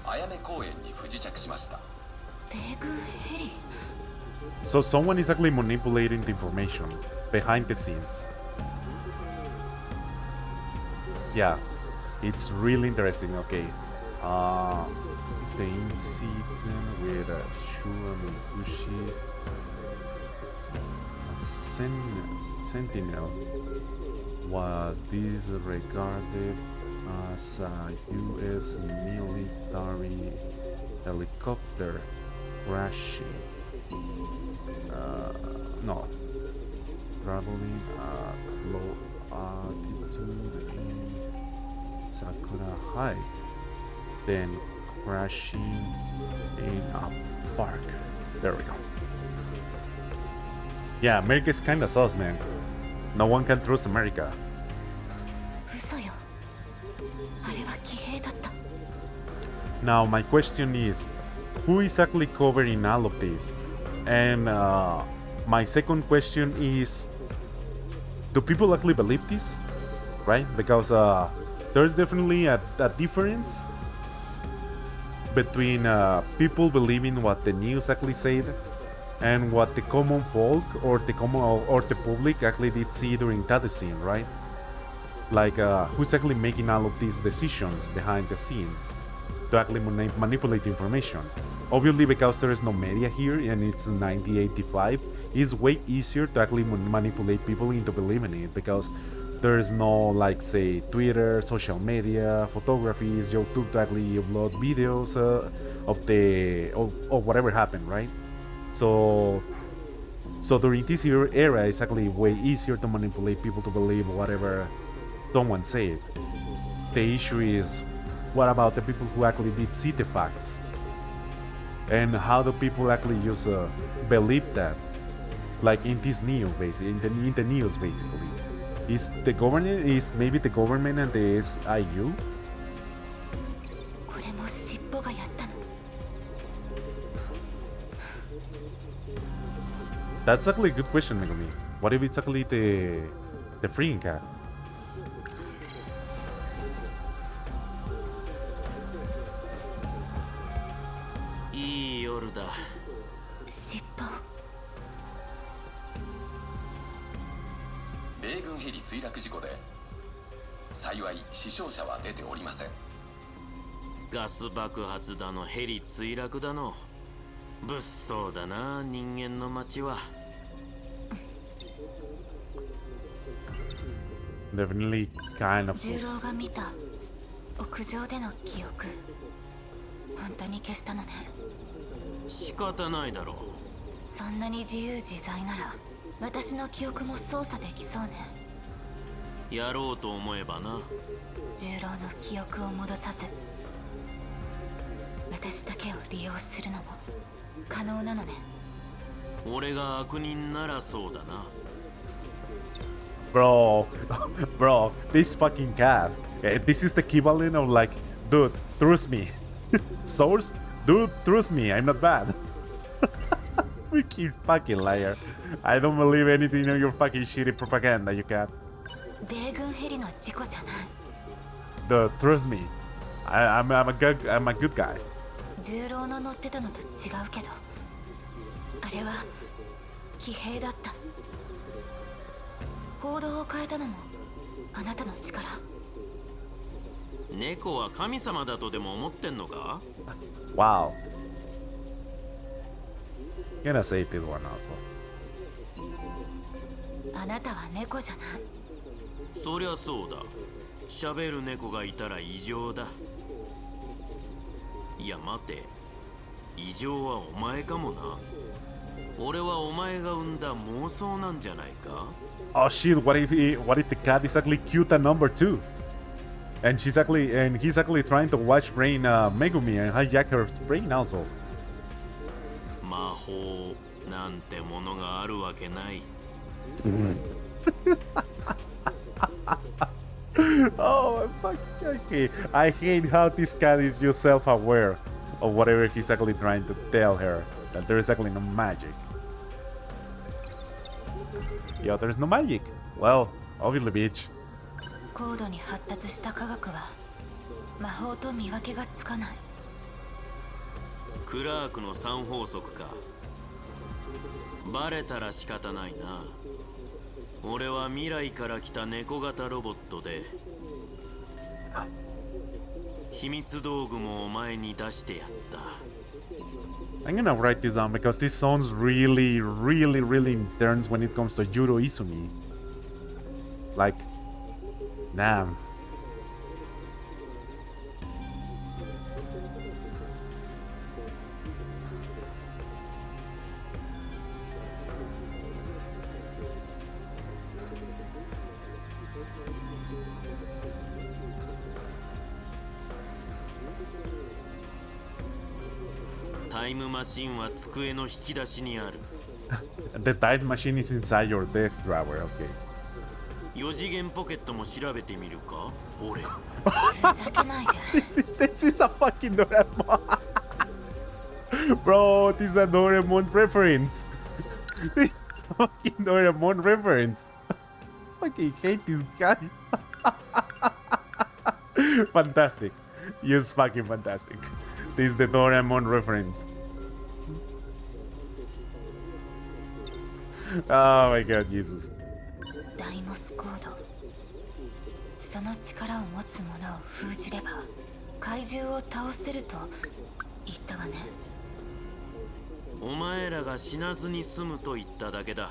あやめ公園に不時着しました。米軍ヘリ。 So someone is actually manipulating the information behind the scenes. Yeah, it's really interesting. Okay, the incident with Shura Mikushi, Sentinel. was this regarded as a US military helicopter crashing? No. Traveling at low altitude in Sakura High, then crashing in a park. There we go. Yeah, America's kinda sus, man. No one can trust America. 嘘よ。あれは騎兵だった。 Now, my question is, who is actually covering all of this? And my second question is, do people actually believe this? Right? Because there's definitely a difference between people believing what the news actually said and what the common folk or the public actually did see during that scene, right? Like who's actually making all of these decisions behind the scenes to actually manipulate information. Obviously, because there is no media here and it's 1985, it's way easier to actually manipulate people into believing it because there is no, like, say, Twitter, social media, photographies, YouTube to actually upload videos of whatever happened, right? So during this era, it's actually way easier to manipulate people to believe whatever someone said. The issue is, what about the people who actually did see the facts? And how do people actually just believe that? Like in this news, basically, in the news, basically, is maybe the government and the SIU? これも尻尾がやったの。 That's actually a good question, Megumi. What if it's actually the freaking cat?いい夜だ。尻尾。米軍ヘリ墜落事故で幸い死傷者は出ておりません。ガス爆発だのヘリ墜落だの。物騒だな、人間の街は。Definitely kind of 重郎 sus. が見た屋上での記憶。本当に消したのね。仕方ないだろそんなに自由自在なら私の記憶も操作できそうね。う。やろうと思えばな。重郎の記憶を戻さず私だけを利用するのも可能なのね。俺が悪人ならそうだな。Bro, bro, this fucking cat. This is the equivalent of like, dude, trust me. Source? Dude, trust me, I'm not bad. We keep fucking liar. I don't believe anything of your fucking shitty propaganda, you cat. 米軍ヘリの事故じゃない。 Dude, trust me. I'm a good guy. 重郎の乗ってたのと違うけどあれは騎兵だった。行動を変えたのもあなたの力。猫は神様だとでも思ってんのか？ Wow. Gonna save this one also. あなたは猫じゃない。そりゃそうだ。喋る猫がいたら異常だ。いや待て。異常はお前かもな。俺はお前が生んだ妄想なんじゃないか？ Oh shit, what if the cat is actually cute and number 2? And he's actually trying to watch brain Megumi and hijack her brain also. 魔法なんてものがあるわけない。Oh, I'm fucking okay. I hate how this cat is just self-aware of whatever he's actually trying to tell her. That there is actually no magic. Yo, there's no magic. Well, obviously, bitch. 高度に発達した科学は魔法と見分けがつかない。クラークの三法則か。バレたら仕方ないな。俺は未来から来た猫型ロボットで秘密道具もお前に出してやった。I'm gonna write this down because this sounds really, really, really intense when it comes to Juro Izumi. Like, Damn. The time machine is inside your desk drawer, okay. 4次元ポケットも調べてみるか俺。ふざけないで。 This is a fucking Doraemon. Bro, this is a Doraemon reference. This is a fucking Doraemon reference. Fucking hate this guy. Fantastic. Just fucking fantastic. This is the Doraemon reference. Oh my god, Jesus. ダイモスコード。その力を持つ者を封じれば怪獣を倒せると言ったわね。お前らが死なずに済むと言っただけだ。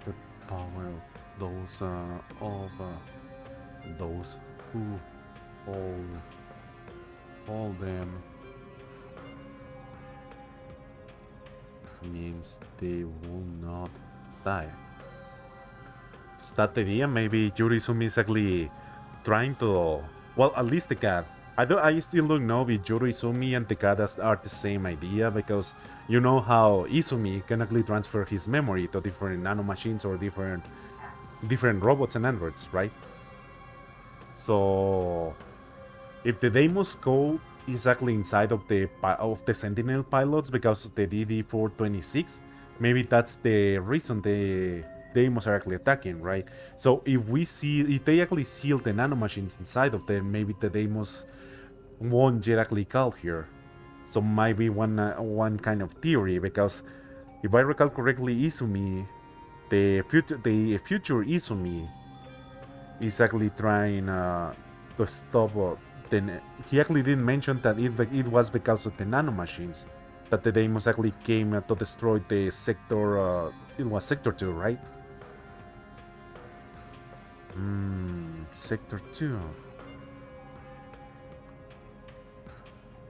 The power of those those who hold them means they will not die. Is that the idea? Maybe Yurizumi is actually trying to, well, at least the cat. I still don't know if Yurizumi and the cat are the same idea, because you know how Izumi can actually transfer his memory to different nanomachines or different robots and androids, right? So if the Deimos code is actually inside of the Sentinel pilots because of the DD-426, maybe that's the reason the Deimos are actually attacking, right? So if they actually seal the nanomachines inside of them, maybe the Deimos won't directly call here. So might be one kind of theory, because if I recall correctly, Izumi, the future Izumi, is actually trying to stop. He actually didn't mention that it was because of the nanomachines that the Deimos actually came to destroy the sector. It was Sector 2, right? Sector 2.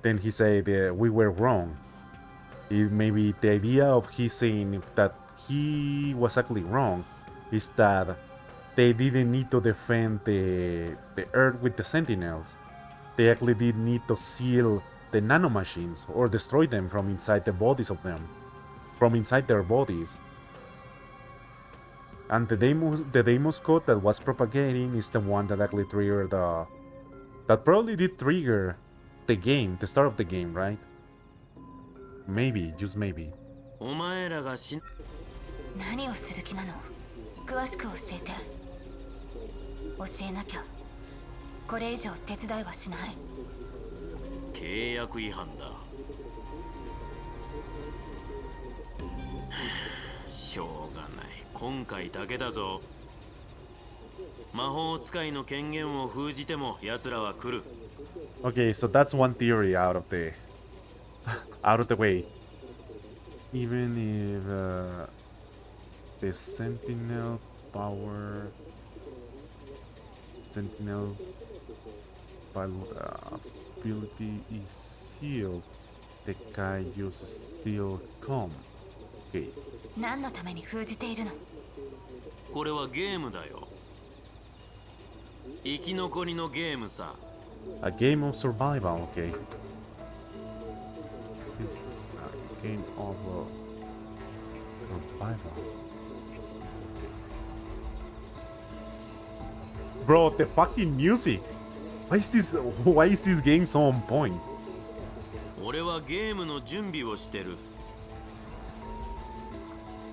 Then he said we were wrong. Maybe the idea of he saying that he was actually wrong is that they didn't need to defend the Earth with the Sentinels. They actually did need to seal the nanomachines or destroy them from inside the bodies of them, from inside their bodies. And the Deimos code that was propagating is the one that actually triggered that probably did trigger the game, the start of the game, right? Maybe, just maybe. お前らが死何をする気なの？詳しく教えて。教えなきゃ。これ以上手伝いはしない。契約違反だ。しょうがない。今回だけだぞ。魔法使いの権限を封じても奴らは来る。Okay, so that's one theory out of the way. Even if the Sentinel ability is sealed, the Kaijus still come. Okay. 何のために封じているの？これはゲームだよ。生き残りのゲームさ。A game of survival, okay. This is a game of survival. Bro, the fucking music! Why is this game so on point? 俺はゲームの準備をしてる。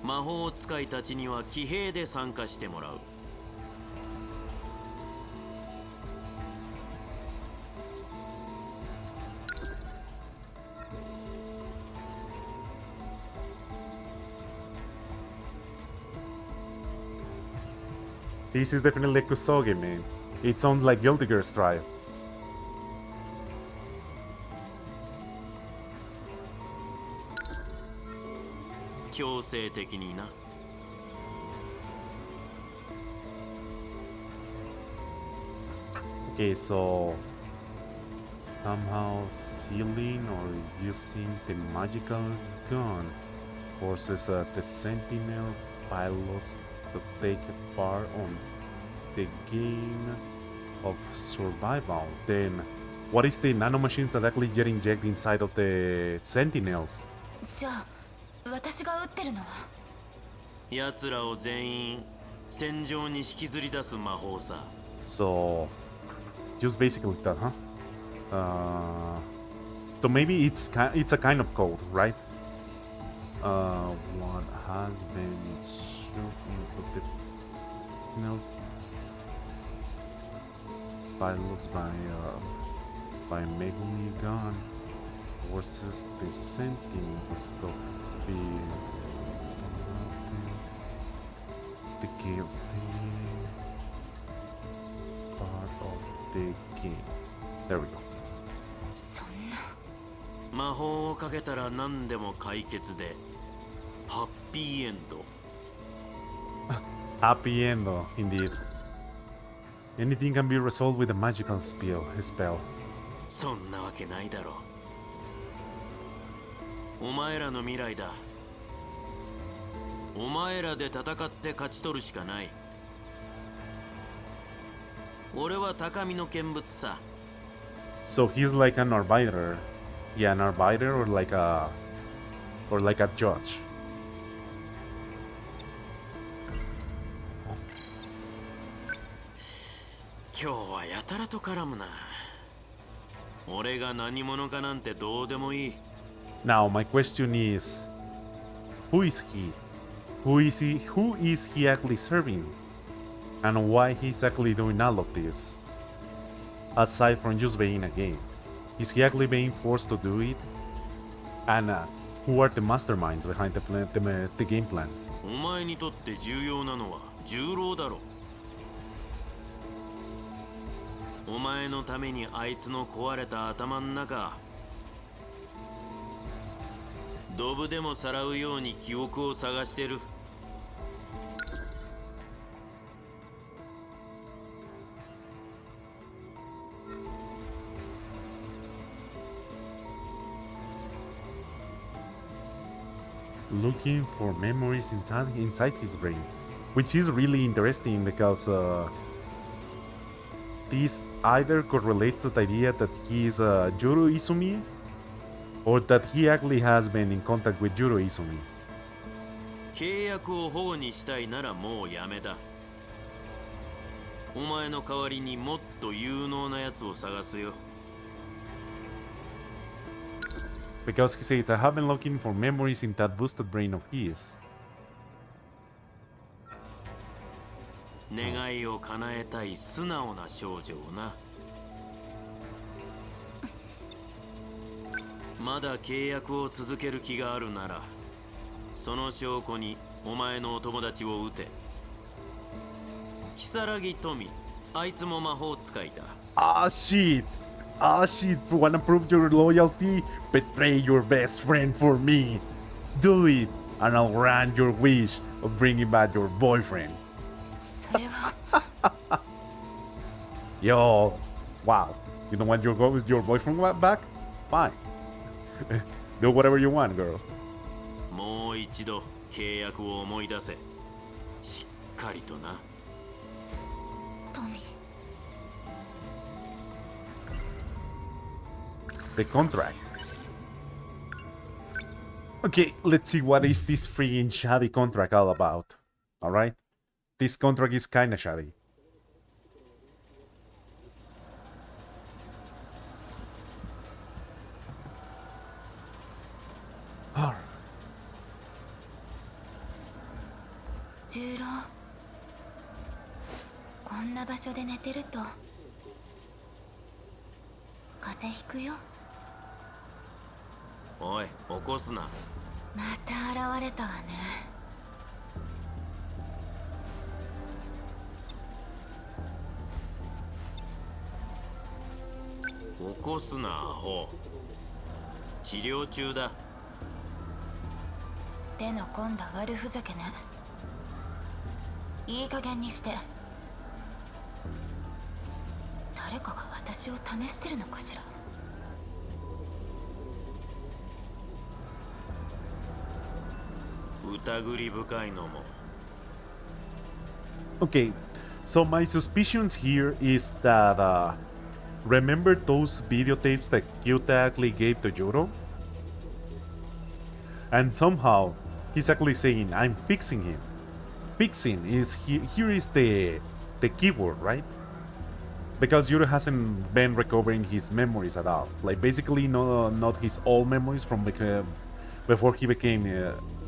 魔法使いたちには騎兵で参加してもらう。This is definitely Kusoge, man. It sounds like Guilty Gear style. 強制的にな。Okay, so somehow sealing or using the magical gun forces the Sentinel pilots to take part on the game of survival. Then, what is the nanomachine that actually get injected inside of the Sentinels? じゃあ私が撃ってるのは奴らを全員戦場に引きずり出す魔法さ。 So, just basically that, huh? So maybe it's a kind of code, right? What has been shot into the pilots by Megumi gun forces the Sentinels to be the guilty part of the game. There we go. そんな魔法をかけたら何でも解決でハッピーエンド。 Happy end, indeed. Anything can be resolved with a magical spell. そんなわけないだろう。お前らの未来だ。お前らで戦って勝ち取るしかない。俺は高みの見物さ。 So he's like an arbiter. Yeah, an arbiter or like a judge. 今日はやたらと絡むな。俺が何者かなんてどうでもいい。 Now my question is, who is he? Who is he actually serving? And why he's actually doing all of this? Aside from just being a game, is he actually being forced to do it? And who are the masterminds behind the game plan? お前にとって重要なのは重郎だろ。お前のためにあいつの壊れた頭ん中、ドブでもさらうように記憶を探してる。Looking for memories inside his brain, which is really interesting because this either correlates to the idea that he is Juro Izumi, or that he actually has been in contact with Juro Izumi. 契約を保護にしたいならもうやめだ。お前の代わりにもっと有能なやつを探すよ。 Because he says, I have been looking for memories in that boosted brain of his. 願いを叶えたい素直な少女をな。まだ契約を続ける気があるなら、その証拠にお前のお友達を撃て。如月富、あいつも魔法使いだ。Ah, shit! Ah, shit! Wanna prove your loyalty? Betray your best friend for me! Do it! And I'll grant your wish of bringing back your boyfriend. それは Yo! Wow! You don't want your boyfriend back? Fine. Do whatever you want, girl. もう一度契約を思い出せ。しっかりとな。トミ The contract. Okay, let's see what is this freaking shoddy contract all about. Alright? This contract is kinda shoddy. Alright. 十郎こんな場所で寝てると風邪ひくよ。おい、起こすな。また現れたわね。起こすな、アホ。治療中だ。手の込んだ悪ふざけね。いい加減にして。誰かが私を試してるのかしら。疑り深いのも。 Okay, so my suspicions here is that remember those videotapes that Kyuta actually gave to Yoro? And somehow he's actually saying, I'm fixing him. Fixing is here is the keyword, right? Because Yoro hasn't been recovering his memories at all. Like basically not his old memories from before he became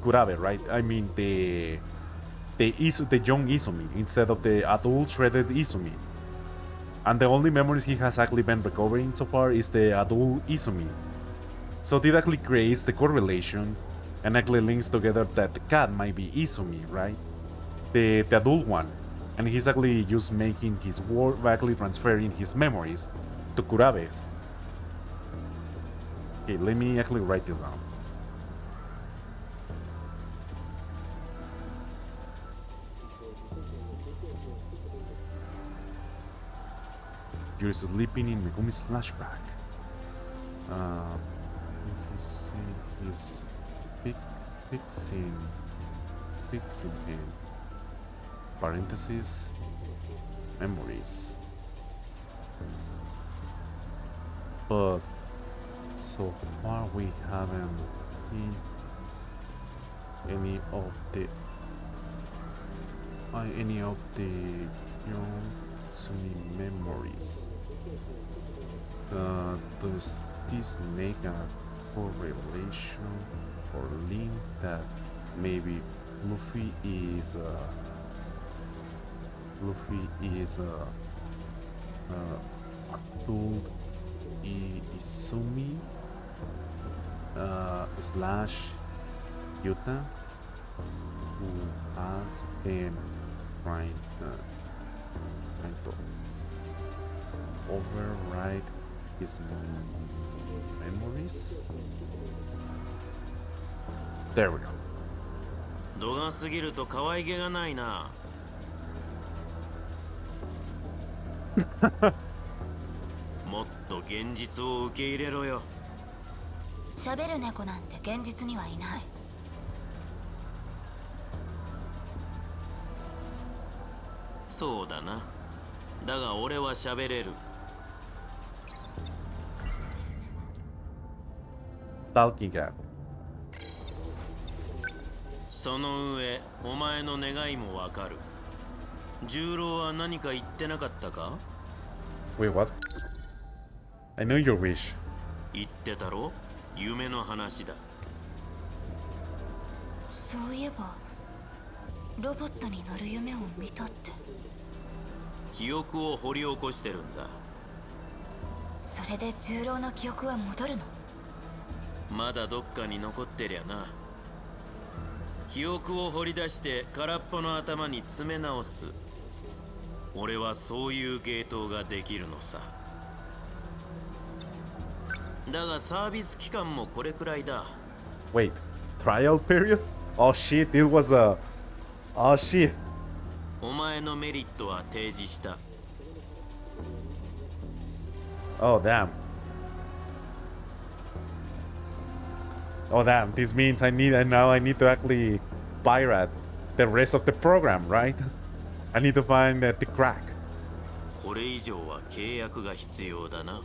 Kurabe, right? I mean the young Izumi instead of the adult shredded Izumi. And the only memories he has actually been recovering so far is the adult Izumi. So it actually creates the correlation and actually links together that the cat might be Izumi, right? The adult one. And he's actually just making his work, actually transferring his memories to Kurabe's. Okay, let me actually write this down. You're sleeping in Megumi's flashback. He's fixing him. Parentheses. Memories. But so far we haven't seen any of the young Sumi memories. Does this make a correlation or link that maybe Luffy is adult Izumi slash Yuta, who has been trying to override his memories. There we go. 度が過ぎると可愛げがないな。もっと現実を受け入れろよ。喋る猫なんて現実にはいない。そうだな。だが俺は喋れる。Talking cat. その上、お前の願いもわかる。重郎は何か言ってなかったか？ Wait, what? I know your wish. 言ってたろ？夢の話だ。そういえばロボットに乗る夢を見たって。記憶を掘り起こしてるんだ。それで重郎の記憶は戻るの？まだどっかに残ってりゃな。記憶を掘り出して空っぽの頭に詰め直す。俺はそういう芸当ができるのさ。だがサービス期間もこれくらいだ。Wait, trial period? Oh shit, it was a... Oh shit. お前のメリットは提示した。Oh damn. Oh damn, this means now I need to actually pirate the rest of the program, right? I need to find the crack. これ以上は契約が必要だな。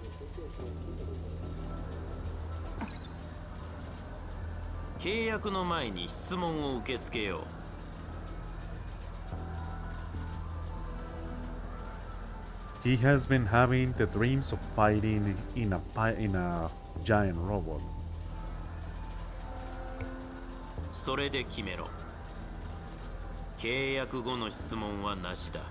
契約の前に質問を受け付けよう。He has been having the dreams of fighting in a giant robot. それで決めろ。契約後の質問はなしだ。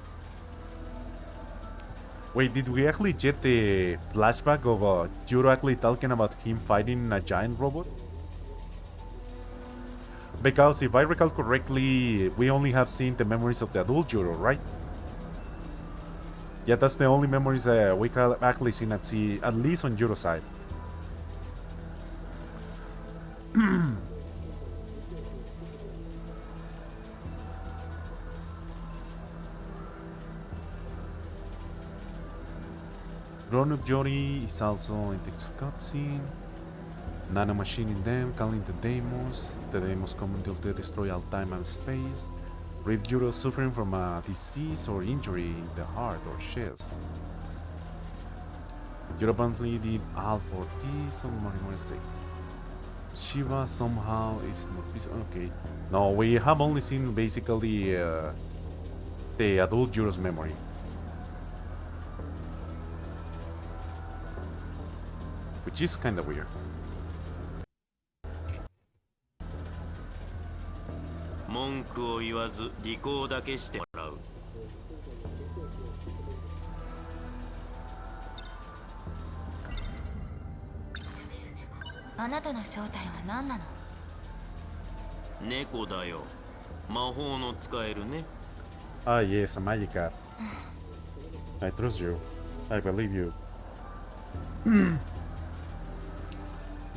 Wait, did we actually get the flashback of Juro actually talking about him fighting a giant robot? Because if I recall correctly, we only have seen the memories of the adult Juro, right? Yeah, that's the only memories we can actually seen at least on Juro's side. Grown-up Jody is also in the cutscene. Nanomachine in them, calling the Deimos. The Deimos come until they destroy all time and space. Brave Juro suffering from a disease or injury in the heart or chest. Juro apparently did all for this. Somebody want to say. Shiva somehow is not visible. Okay. No, we have only seen basically the adult Juro's memory. Which is kinda weird. 文句を言わず履行だけしてもらう。あなたの正体は何なの？猫だよ。魔法の使えるね。Ah, yes, a magic cat. I trust you. I believe you.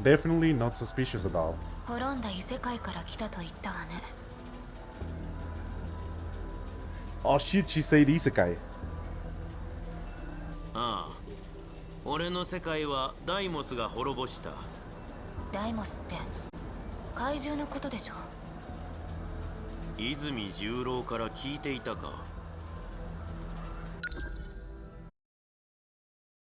Definitely not suspicious at all. 滅んだ異世界から来たと言ったわね。Oh shit, she said isekai. ああ。俺の世界はダイモスが滅ぼした。ダイモスって怪獣のことでしょ？泉十郎から聞いていたか。